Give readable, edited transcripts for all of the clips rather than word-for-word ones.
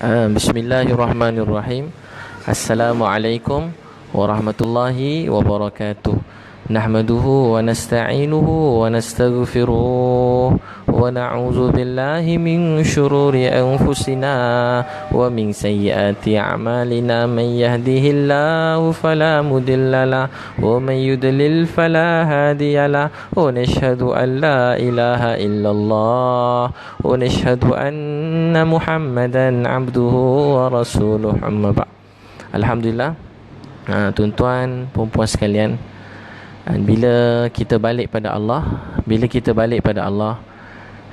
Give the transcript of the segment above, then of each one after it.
Bismillahirrahmanirrahim. Assalamualaikum warahmatullahi wabarakatuh. Nahmaduhu wa nasta'inuhu wa nastaghfiruh wa na'udzu billahi min syururi anfusina wa min sayyiati a'malina. Man yahdihillahu fala mudhillalah wa man yudlil fala hadiyalah. Wa nashhadu an la ilaha illallah wa nashhadu anna Muhammadan abduhu wa rasuluh. Amma ba'd. Alhamdulillah, tuan-tuan, puan-puan sekalian, bila kita balik pada Allah,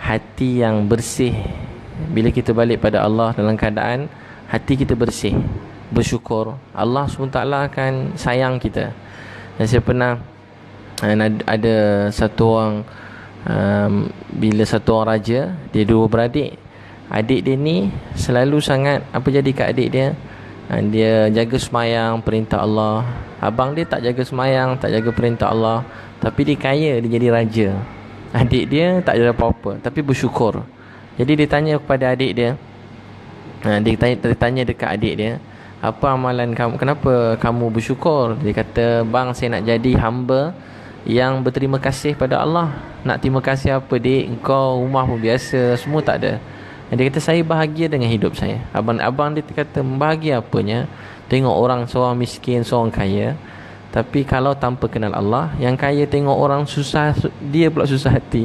hati yang bersih. Bila kita balik pada Allah dalam keadaan hati kita bersih, bersyukur, Allah SWT akan sayang kita. Dan saya pernah ada satu orang, bila satu orang raja, dia dua beradik. Adik dia ni selalu sangat, apa jadi kat adik dia, dia jaga semayang, perintah Allah. Abang dia tak jaga semayang, tak jaga perintah Allah, tapi dia kaya, dia jadi raja. Adik dia tak ada apa-apa, tapi bersyukur. Jadi dia tanya kepada adik dia, dia tanya dekat adik dia, apa amalan kamu, kenapa kamu bersyukur? Dia kata, bang, saya nak jadi hamba yang berterima kasih pada Allah. Nak terima kasih apa, dik? Engkau rumah pun biasa, semua tak ada. Dia kata, saya bahagia dengan hidup saya. Abang dia kata, bahagia apanya? Tengok orang seorang miskin, seorang kaya. Tapi kalau tanpa kenal Allah, yang kaya tengok orang susah, dia pula susah hati.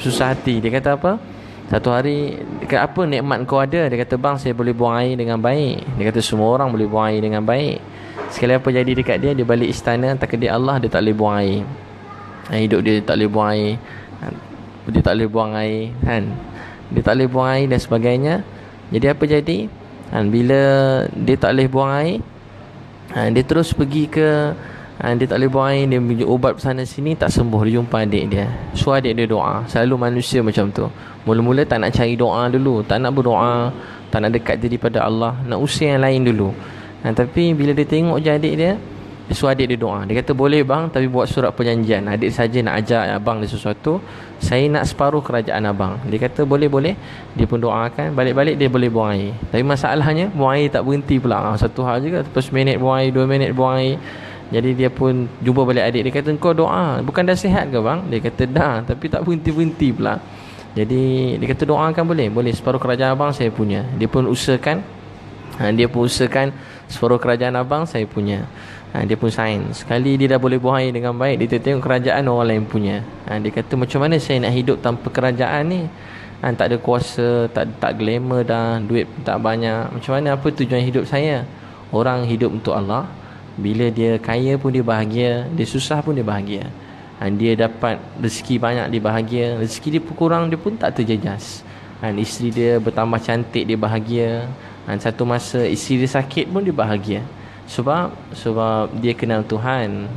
Susah hati. Dia kata apa? Satu hari, apa nikmat kau ada? Dia kata, bang, saya boleh buang air dengan baik. Dia kata, semua orang boleh buang air dengan baik. Sekali apa jadi dekat dia, dia balik istana, takdir Allah, dia tak boleh buang air. Hidup dia tak boleh buang air. Dia tak boleh buang air, kan? Dia tak boleh buang air dan sebagainya. Jadi apa jadi? Bila dia tak boleh buang air, dia terus pergi ke, dia tak boleh buang air, dia pergi ubat sana sini, tak sembuh. Dia jumpa adik dia, so adik dia doa. Selalu manusia macam tu, mula-mula tak nak cari doa dulu, tak nak berdoa, tak nak dekat diri pada Allah, nak usir yang lain dulu. Tapi bila dia tengok je adik dia, dia suruh adik dia doa. Dia kata, boleh bang, tapi buat surat perjanjian. Adik saja nak ajak abang dia sesuatu, saya nak separuh kerajaan abang. Dia kata, boleh. Dia pun doakan, balik-balik dia boleh buang air. Tapi masalahnya, buang air tak berhenti pula. Satu hal juga, terus minit buang air, 2 minit buang air. Jadi dia pun jumpa balik adik. Dia kata, kau doa, bukan dah sihat ke bang? Dia kata, dah, tapi tak berhenti-berhenti pula. Jadi dia kata, doakan boleh, separuh kerajaan abang saya punya. Dia pun usahakan separuh kerajaan abang saya punya. Dia pun sign. Sekali dia dah boleh buang air dengan baik, dia tengok kerajaan orang lain punya. Dia kata, macam mana saya nak hidup tanpa kerajaan ni? Tak ada kuasa, tak glamour dah, duit tak banyak. Macam mana, apa tujuan hidup saya? Orang hidup untuk Allah. Bila dia kaya pun dia bahagia, dia susah pun dia bahagia. Dia dapat rezeki banyak, dia bahagia. Rezeki dia kurang, dia pun tak terjejas. Isteri dia bertambah cantik, dia bahagia. Satu masa isteri dia sakit pun dia bahagia. Sebab dia kenal Tuhan.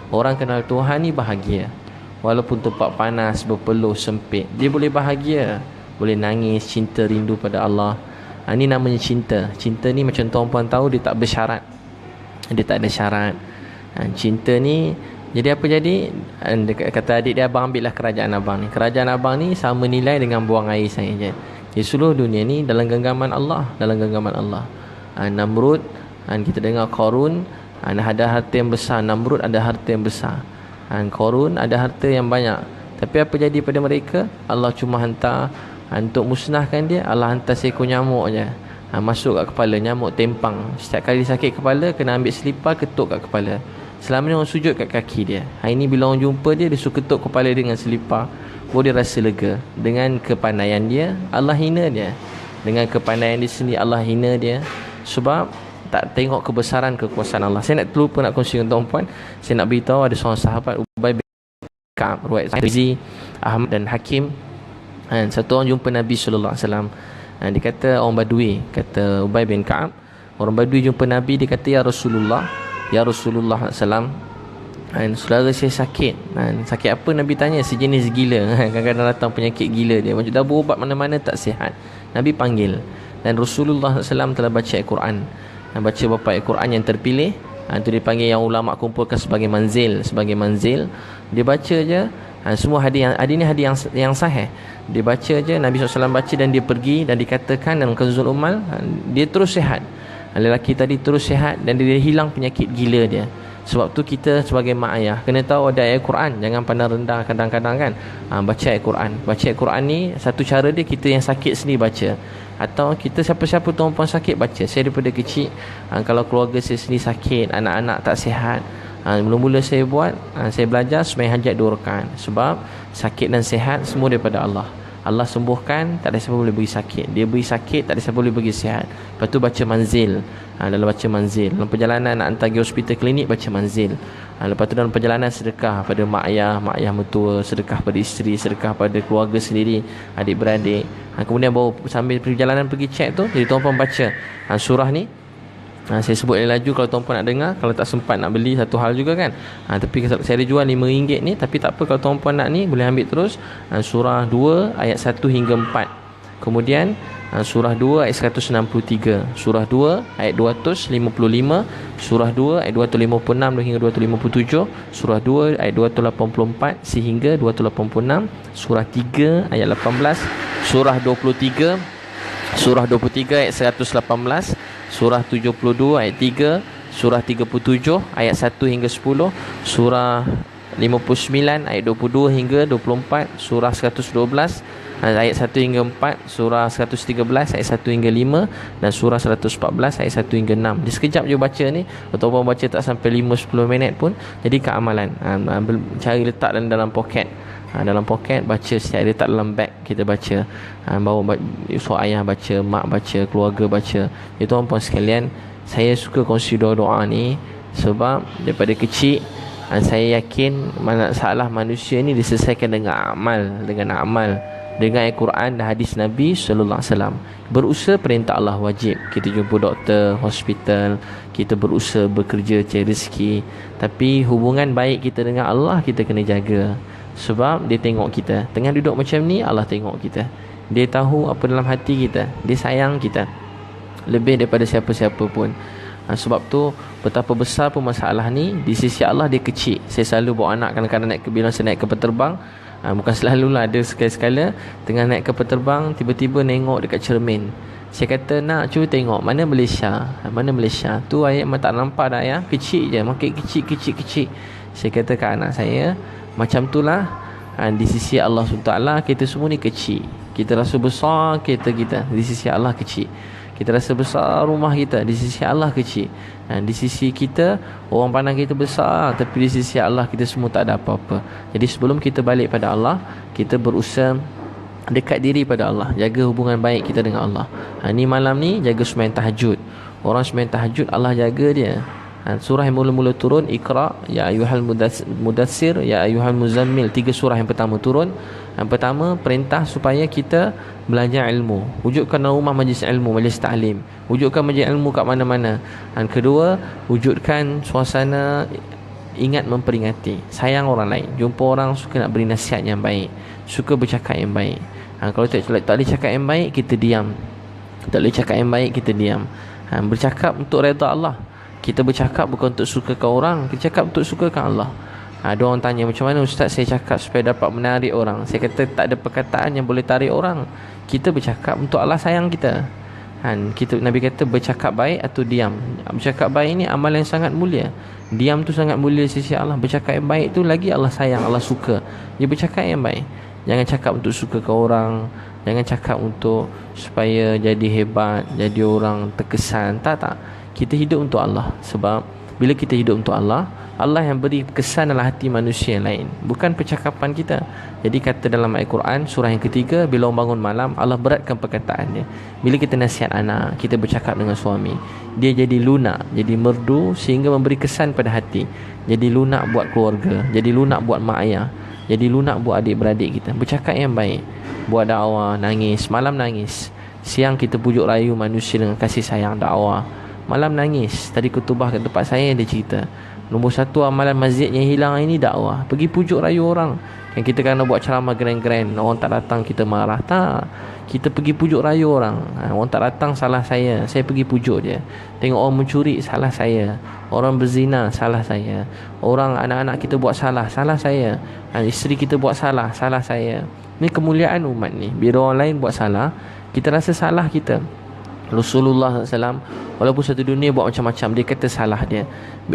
Orang kenal Tuhan ni bahagia. Walaupun tempat panas, berpeluh, sempit, dia boleh bahagia, boleh nangis, cinta, rindu pada Allah. Ni namanya cinta. Cinta ni macam tuan-puan tahu, dia tak bersyarat. Dia tak ada syarat. Cinta ni, jadi apa jadi? Kata adik dia, abang ambillah kerajaan abang ni. Kerajaan abang ni sama nilai dengan buang air saya je. Di seluruh dunia ni dalam genggaman Allah. Namrud, kita dengar Qarun, ada harta yang besar. Namrud ada harta yang besar. Qarun ada harta yang banyak. Tapi apa jadi pada mereka? Allah cuma hantar, untuk musnahkan dia, Allah hantar seekor nyamuk je. Masuk kat kepala, nyamuk tempang. Setiap kali sakit kepala, kena ambil selipar, ketuk kat kepala. Selama ni orang sujud kat kaki dia. Hari ni bila orang jumpa dia, dia suruh ketuk kepala dia dengan selipar. Baru dia rasa lega. Dengan kepandaian dia, Allah hina dia. Dengan kepandaian dia sendiri, Allah hina dia. Sebab tak tengok kebesaran kekuasaan Allah. Saya nak terlupa nak kongsi dengan tuan-puan. Saya nak beritahu, ada seorang sahabat, Ubay bin Ka'ab, riwayat Tirmizi, Ahmad dan Hakim. Satu orang jumpa Nabi SAW. Dia kata, orang Badui, kata Ubay bin Ka'ab, orang Badui jumpa Nabi, dia kata, Ya Rasulullah SAW, saudara saya sakit. Sakit apa? Nabi tanya. Sejenis gila. Kadang-kadang datang penyakit gila dia, macam dah berubat mana-mana tak sihat. Nabi panggil, dan Rasulullah SAW telah baca Al-Quran, baca beberapa Al-Quran yang terpilih. Itu dipanggil, yang ulama kumpulkan sebagai manzil. Dia baca je, Semua hadis ni hadis yang sahih. Dia baca je, Nabi SAW baca dan dia pergi, dan dikatakan dalam Kanzul Ummal, dia terus sihat. Lelaki tadi terus sihat dan dia hilang penyakit gila dia. Sebab tu kita sebagai mak ayah kena tahu ada ayat Quran, jangan pandang rendah kadang-kadang kan. Baca ayat Quran. Baca ayat Quran ni satu cara dia, kita yang sakit sendiri baca, atau kita siapa-siapa tuan puan sakit baca. Saya daripada kecil, kalau keluarga saya sendiri sakit, anak-anak tak sihat, mula-mula saya buat, saya belajar sembahyang hajat 2 rakaat. Sebab sakit dan sihat semua daripada Allah. Allah sembuhkan, tak ada siapa boleh bagi sakit. Dia beri sakit, tak ada siapa boleh bagi sihat. Lepas tu baca manzil. Dalam baca manzil, dalam perjalanan nak hantar pergi hospital klinik, baca manzil. Lepas tu dalam perjalanan sedekah pada mak ayah mertua, sedekah pada isteri, sedekah pada keluarga sendiri, adik-beradik. Kemudian baru sambil perjalanan pergi cek tu, jadi tuan-tuan baca surah ni. Saya sebut laju kalau tuan-puan nak dengar. Kalau tak sempat nak beli, satu hal juga kan. Tapi saya ada jual RM5 ni. Tapi tak apa, kalau tuan-puan nak ni boleh ambil terus. Surah 2 ayat 1 hingga 4. Kemudian surah 2 ayat 163, surah 2 ayat 255, surah 2 ayat 256 hingga 257, surah 2 ayat 284 sehingga 286, surah 3 ayat 18, surah 23, surah 23 ayat 118, surah 72 ayat 3, surah 37 ayat 1 hingga 10, surah 59 ayat 22 hingga 24, surah 112 ayat 1 hingga 4, surah 113 ayat 1 hingga 5, dan surah 114 ayat 1 hingga 6. Dia sekejap je baca ni, ataupun baca tak sampai 5-10 minit pun jadi keamalan. Cari letak dalam poket. Dalam poket baca, setiap letak dalam beg kita baca. Bawa so ayah baca, mak baca, keluarga baca. Itu tuan-puan sekalian, saya suka kongsi doa-doa ni sebab daripada kecil saya yakin masalah manusia ni diselesaikan dengan amal, dengan Al-Quran dan hadis Nabi sallallahu alaihi wasallam. Berusaha perintah Allah wajib. Kita jumpa doktor, hospital, kita berusaha bekerja cari rezeki. Tapi hubungan baik kita dengan Allah kita kena jaga. Sebab dia tengok kita. Tengah duduk macam ni, Allah tengok kita. Dia tahu apa dalam hati kita. Dia sayang kita lebih daripada siapa-siapa pun. Sebab tu betapa besar pun masalah ni, di sisi Allah dia kecil. Saya selalu bawa anak kadang-kadang bila saya naik kapal terbang, bukan selalulah, ada sekali-sekala tengah naik kapal terbang, tiba-tiba nengok dekat cermin. Saya kata, nak cuba tengok mana Malaysia. Tu ayat tak nampak dah ya, kecil je, makin kecil. Saya kata kat anak saya, macam tu lah, di sisi Allah SWT kita semua ni kecil. Kita rasa besar kereta kita, di sisi Allah kecil. Kita rasa besar rumah kita, di sisi Allah kecil. Di sisi kita, orang pandang kita besar, tapi di sisi Allah kita semua tak ada apa-apa. Jadi sebelum kita balik pada Allah, kita berusaha dekat diri pada Allah, jaga hubungan baik kita dengan Allah. Ni malam ni jaga sembahyang tahajud. Orang sembahyang tahajud, Allah jaga dia. Surah yang mula-mula turun, Iqra, Ya Ayyuhal Mudassir, Ya Ayyuhal Muzammil. 3 surah yang pertama turun. Yang pertama, perintah supaya kita belajar ilmu. Wujudkan rumah majlis ilmu, majlis ta'lim. Wujudkan majlis ilmu kat mana-mana. Dan kedua, wujudkan suasana ingat memperingati, sayang orang lain. Jumpa orang, suka nak beri nasihat yang baik, suka bercakap yang baik. Kalau tak boleh cakap yang baik, kita diam. Tak boleh cakap yang baik, kita diam. Bercakap untuk redha Allah. Kita bercakap bukan untuk sukakan orang, kita cakap untuk sukakan Allah. Ada orang tanya, macam mana Ustaz saya cakap supaya dapat menarik orang? Saya kata tak ada perkataan yang boleh tarik orang. Kita bercakap untuk Allah sayang kita. Nabi kata bercakap baik atau diam. Bercakap baik ni amal yang sangat mulia. Diam tu sangat mulia sisi Allah. Bercakap yang baik tu lagi Allah sayang, Allah suka. Dia bercakap yang baik. Jangan cakap untuk sukakan orang. Jangan cakap untuk supaya jadi hebat, jadi orang terkesan. Tak. Kita hidup untuk Allah. Sebab bila kita hidup untuk Allah, Allah yang beri kesan dalam hati manusia yang lain, bukan percakapan kita. Jadi kata dalam Al-Quran surah yang ketiga, bila orang bangun malam, Allah beratkan perkataannya. Bila kita nasihat anak, kita bercakap dengan suami, dia jadi lunak, jadi merdu, sehingga memberi kesan pada hati. Jadi lunak buat keluarga, jadi lunak buat mak ayah, jadi lunak buat adik-beradik kita. Bercakap yang baik, buat dakwah, nangis, malam nangis. Siang kita pujuk rayu manusia dengan kasih sayang, dakwah. Malam nangis. Tadi kutubah kat tempat saya, dia cerita, nombor 1 amalan masjid yang hilang ini dakwah. Pergi pujuk rayu orang. Yang kita kena buat ceramah grand-grand, orang tak datang kita marah. Tak. Kita pergi pujuk raya orang, orang tak datang salah saya pergi pujuk dia. Tengok orang mencuri, salah saya. Orang berzina, salah saya. Orang anak-anak kita buat salah saya. Isteri kita buat salah saya. Ni kemuliaan umat ni. Bila orang lain buat salah, kita rasa salah kita. Rasulullah SAW walaupun satu dunia buat macam-macam, dia kata salah dia.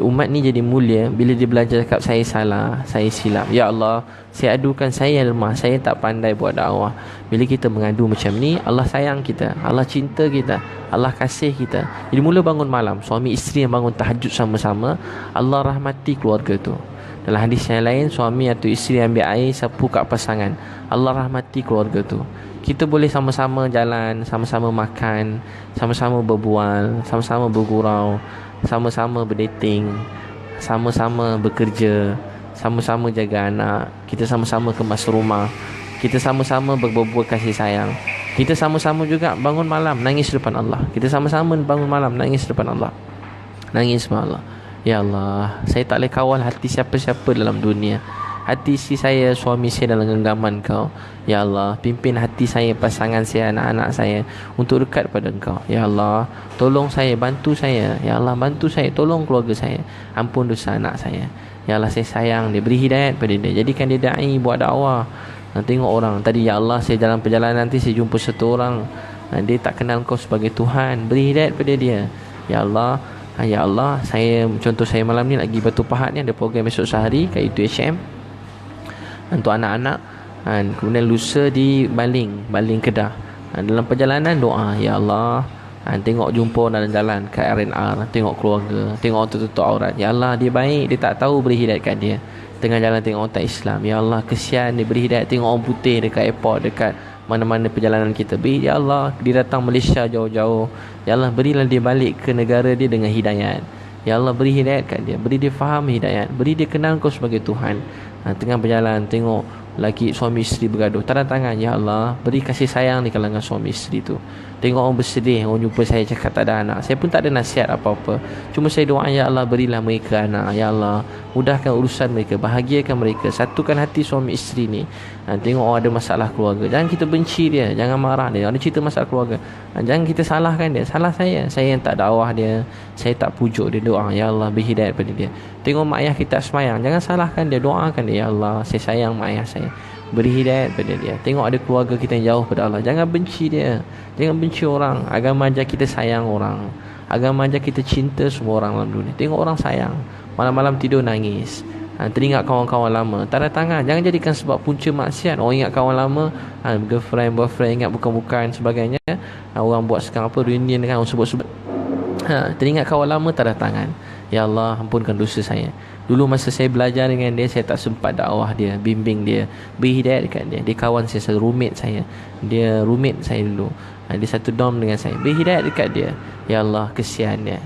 Umat ni jadi mulia bila dia belajar cakap saya salah, saya silap. Ya Allah, saya adukan saya lemah, saya tak pandai buat dakwah. Bila kita mengadu macam ni, Allah sayang kita, Allah cinta kita, Allah kasih kita. Jadi mula bangun malam, suami isteri yang bangun tahajud sama-sama, Allah rahmati keluarga tu. Dalam hadis yang lain, suami atau isteri ambil air sapu kat pasangan, Allah rahmati keluarga tu. Kita boleh sama-sama jalan, sama-sama makan, sama-sama berbual, sama-sama bergurau, sama-sama berdating, sama-sama bekerja, sama-sama jaga anak. Kita sama-sama kemas rumah, kita sama-sama berbual kasih sayang. Kita sama-sama juga bangun malam nangis depan Allah. Kita sama-sama bangun malam nangis depan Allah. Nangis depan Allah. Ya Allah, saya tak boleh kawal hati siapa-siapa dalam dunia. Hati isteri saya, suami saya dalam genggaman Kau. Ya Allah, pimpin hati saya, pasangan saya, anak-anak saya untuk dekat pada Engkau. Ya Allah, tolong saya, bantu saya. Ya Allah, bantu saya, tolong keluarga saya. Ampun dosa anak saya. Ya Allah, saya sayang dia, beri hidayat pada dia. Jadikan dia da'i, buat dakwah. Tengok orang tadi, ya Allah, saya dalam perjalanan nanti saya jumpa satu orang, dia tak kenal Kau sebagai Tuhan, beri hidayat pada dia. Ya Allah, ya Allah, contoh saya malam ni nak pergi Batu Pahat ni, ada program esok sehari kat UiTM untuk anak-anak, kemudian lusa di Baling Kedah. Dalam perjalanan doa, ya Allah, tengok jumpa dalam jalan kat RNR, tengok keluarga, tengok orang tertutup aurat. Ya Allah, dia baik, dia tak tahu, beri hidayat kat dia. Tengah jalan tengok orang tak Islam, ya Allah, kesian dia, beri hidayat. Tengok orang putih dekat airport, dekat mana-mana perjalanan kita, beri, ya Allah, dia datang Malaysia jauh-jauh, ya Allah, berilah dia balik ke negara dia dengan hidayat. Ya Allah, beri hidayat kat dia, beri dia faham hidayat, beri dia kenal Kau sebagai Tuhan. Tengah berjalan tengok laki suami isteri bergaduh, tanda tangan, ya Allah, beri kasih sayang di kalangan suami isteri tu. Tengok orang bersedih, orang jumpa saya cakap tak ada anak, saya pun tak ada nasihat apa-apa, cuma saya doa, ya Allah, berilah mereka anak. Ya Allah, mudahkan urusan mereka, bahagiakan mereka, satukan hati suami isteri ni. Tengok orang ada masalah keluarga, jangan kita benci dia, jangan marah dia. Ada cerita masalah keluarga, jangan kita salahkan dia. Salah saya yang tak dakwah dia, saya tak pujuk dia. Doa, ya Allah, beri hidayat pada dia. Tengok mak ayah kita semayang, jangan salahkan dia, doakan dia. Ya Allah, saya sayang mak ayah saya, beri hidayat pada dia. Tengok ada keluarga kita yang jauh pada Allah, jangan benci dia, jangan benci orang. Agama ajar kita sayang orang, agama ajar kita cinta semua orang dalam dunia. Tengok orang sayang, malam-malam tidur nangis, teringat kawan-kawan lama, tanda tangan. Jangan jadikan sebab punca maksiat. Orang ingat kawan lama, girlfriend, boyfriend, ingat bukan-bukan sebagainya. Orang buat sekarang apa, reunion kan, orang sebut-sebut. Teringat kawan lama, tanda tangan. Ya Allah, ampunkan dosa saya. Dulu masa saya belajar dengan dia, saya tak sempat dakwah dia, bimbing dia, beri hidayat dekat dia. Dia kawan saya, roommate saya. Dia roommate saya dulu. Dia satu dorm dengan saya, beri hidayat dekat dia. Ya Allah, kesian dia.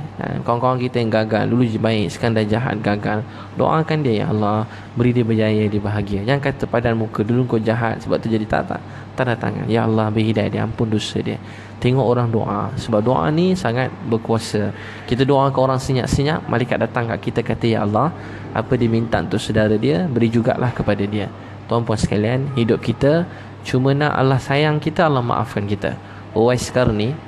Kawan-kawan kita yang gagal, dulu je baik, sekarang dah jahat, gagal. Doakan dia, ya Allah, beri dia berjaya, dia bahagia. Jangan kata padan muka, dulu kau jahat sebab tu jadi tak tanda tangan. Ya Allah, beri hidayat dia, ampun dosa dia. Tengok orang doa, sebab doa ni sangat berkuasa. Kita doa ke orang senyap-senyap, malaikat datang kat kita, kata, ya Allah, apa dia minta untuk saudara dia, beri jugalah kepada dia. Tuan-puan sekalian, hidup kita cuma nak Allah sayang kita, Allah maafkan kita. Uwais Qarni,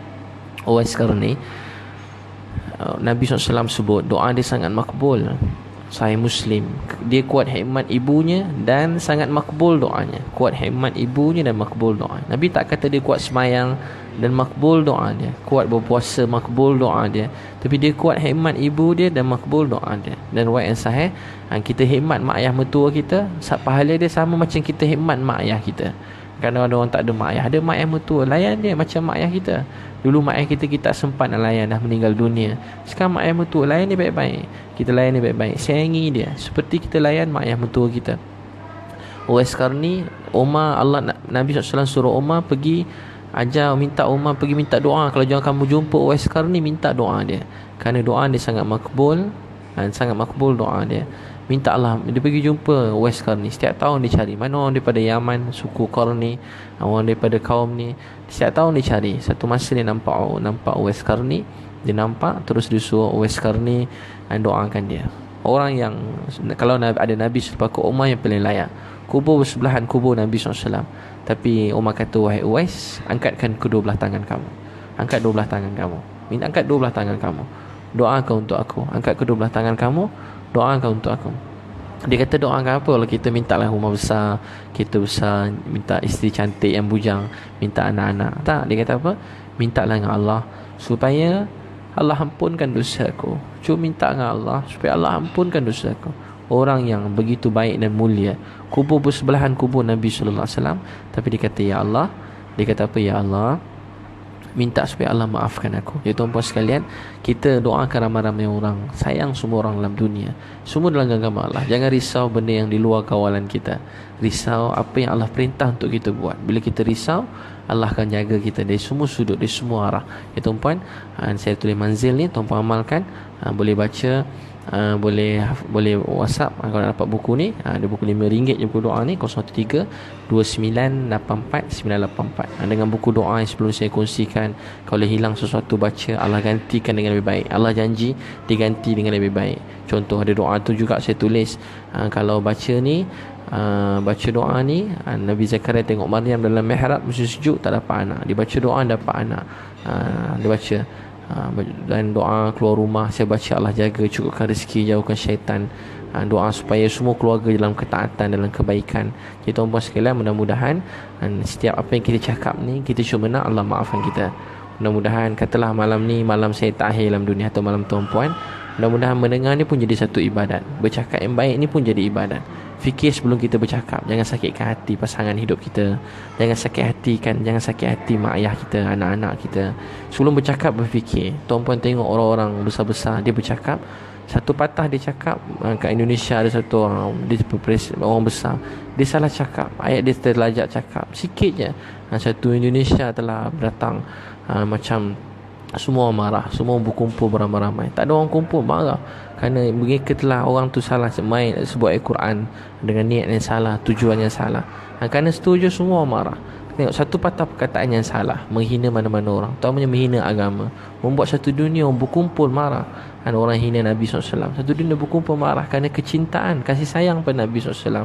Nabi SAW sebut doa dia sangat makbul. Sahih Muslim, dia kuat hikmat ibunya dan sangat makbul doanya. Kuat hikmat ibunya dan makbul doa. Nabi tak kata dia kuat semayang dan makbul doa dia, kuat berpuasa, makbul doa dia, tapi dia kuat hikmat ibu dia dan makbul doa dia. Dan riwayat yang sahih, kita hikmat mak ayah mertua kita, pahala dia sama macam kita hikmat mak ayah kita. Kadang ada orang tak ada mak ayah, ada mak ayah mertua, layan dia macam mak ayah kita. Dulu mak ayah kita tak sempat nak layan, dah meninggal dunia. Sekarang mak ayah mertua, layan dia baik-baik. Kita layan dia baik-baik, sayangi dia seperti kita layan mak ayah mertua kita. Uwais Qarni, Allah, Nabi SAW suruh Umar pergi ajar, minta Umar pergi minta doa. Kalau jangan kamu jumpa Uwais Qarni, minta doa dia, kerana doa dia sangat makbul, dan sangat makbul doa dia. Minta Allah, dia pergi jumpa Uwais Qarni. Setiap tahun dia cari mana orang daripada Yaman, suku Qarni, orang daripada kaum ni. Setiap tahun dia cari. Satu masa dia nampak Uwais Qarni, dia nampak, terus dia suruh Uwais Qarni dan doakan dia. Orang yang, kalau ada Nabi selepas Umar yang paling layak, kubur bersebelahan kubur Nabi SAW. Tapi Umar kata, wahai Uwais, angkatkan kedua belah tangan kamu. Angkat dua belah tangan kamu. Angkat dua belah tangan kamu. Doakan untuk aku. Angkat kedua belah tangan kamu. Doakan untuk aku. Dia kata doakan apa? Kalau kita minta lah rumah besar, kita besar, minta isteri cantik yang bujang, minta anak-anak. Tak, dia kata apa? Mintalah dengan Allah supaya Allah ampunkan dosa aku. Cuma minta dengan Allah supaya Allah ampunkan dosa aku. Orang yang begitu baik dan mulia, kubur bersebelahan kubur Nabi sallallahu alaihi wasallam, tapi dia kata ya Allah, dia kata apa? Ya Allah, minta supaya Allah maafkan aku. Ya tuan-puan sekalian, kita doakan ramai-ramai orang, sayang semua orang dalam dunia, semua dalam genggaman Allah. Jangan risau benda yang di luar kawalan kita. Risau apa yang Allah perintah untuk kita buat. Bila kita risau, Allah akan jaga kita dari semua sudut, dari semua arah. Ya tuan-puan, saya tulis manzil ni, tuan-puan amalkan. Boleh baca, boleh WhatsApp kalau dapat buku ni. Ada buku RM5 je buku doa ni, 0329844984. Dengan buku doa yang sebelum saya kongsikan, kalau hilang sesuatu baca, Allah gantikan dengan lebih baik. Allah janji diganti dengan lebih baik. Contoh ada doa tu juga saya tulis, kalau baca ni, baca doa ni, Nabi Zakaria tengok Maryam dalam mihrab mesti sejuk, tak dapat anak. Dia baca doa dapat anak. Dia baca dan doa keluar rumah, saya baca Allah jaga, cukupkan rezeki, jauhkan syaitan. Doa supaya semua keluarga dalam ketaatan, dalam kebaikan. Jadi tuan-puan sekalian, mudah-mudahan setiap apa yang kita cakap ni, kita cuma nak Allah maafkan kita. Mudah-mudahan, katalah malam ni malam saya terakhir dalam dunia atau malam tuan-puan, mudah-mudahan mendengar ni pun jadi satu ibadat. Bercakap yang baik ni pun jadi ibadat. Fikir sebelum kita bercakap. Jangan sakitkan hati pasangan hidup kita. Jangan sakit hati mak ayah kita, anak-anak kita. Sebelum bercakap, berfikir. Tuan-puan tengok orang-orang besar-besar, dia bercakap, satu patah dia cakap. Kat Indonesia ada satu orang, dia orang besar, dia salah cakap, ayat dia terlajak cakap sikit je, satu Indonesia telah datang, macam semua marah, semua berkumpul beramai-ramai. Tak ada orang kumpul, marah. Kerana mereka telah, orang tu salah main sebuah ayat Quran dengan niat yang salah, tujuan yang salah. Kerana setuju, semua marah. Tengok, satu patah perkataan yang salah, menghina mana-mana orang, terutamanya menghina agama, membuat satu dunia orang berkumpul marah. Kan orang hina Nabi SAW, satu dunia berkumpul marah kerana kecintaan, kasih sayang pada Nabi SAW.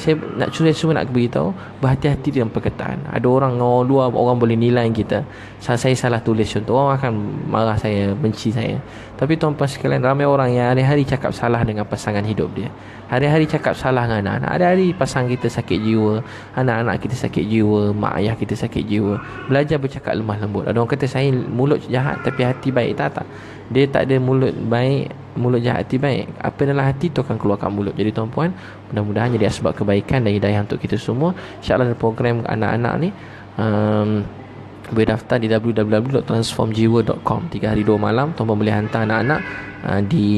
Saya nak cuma nak beritahu, berhati-hati dengan perkataan. Ada orang luar, orang boleh nilai kita. Saya salah tulis contoh, orang akan marah saya, benci saya. Tapi tuan-tuan sekalian, ramai orang yang hari-hari cakap salah dengan pasangan hidup dia, hari-hari cakap salah dengan anak-anak. Hari-hari pasangan kita sakit jiwa, anak-anak kita sakit jiwa, mak ayah kita sakit jiwa. Belajar bercakap lemah lembut. Ada orang kata saya mulut jahat tapi hati baik. Tak. Dia tak ada mulut baik, mulut jahat, hati baik. Apa dalam hati tu akan keluarkan mulut. Jadi tuan-puan, mudah-mudahan jadi sebab kebaikan dan hidayah untuk kita semua. InsyaAllah ada program anak-anak ni, boleh daftar di www.transformjiwa.com. 3 hari 2 malam tuan-puan boleh hantar anak-anak di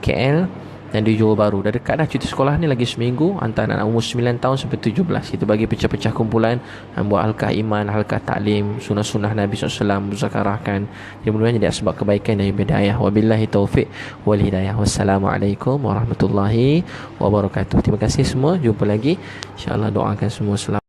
KL dan di Johor Bahru. Dah dekat dah cuti sekolah ni, lagi seminggu. Hantar anak umur 9 tahun sampai 17. Kita bagi pecah-pecah kumpulan, buat halkah iman, halkah taklim, sunnah-sunnah Nabi SAW, muzakarahkan. Dia mudah-mudahan jadi sebab kebaikan dan hidayah. Wabillahi taufiq wal hidayah. Wassalamualaikum warahmatullahi wabarakatuh. Terima kasih semua. Jumpa lagi. InsyaAllah doakan semua selamat.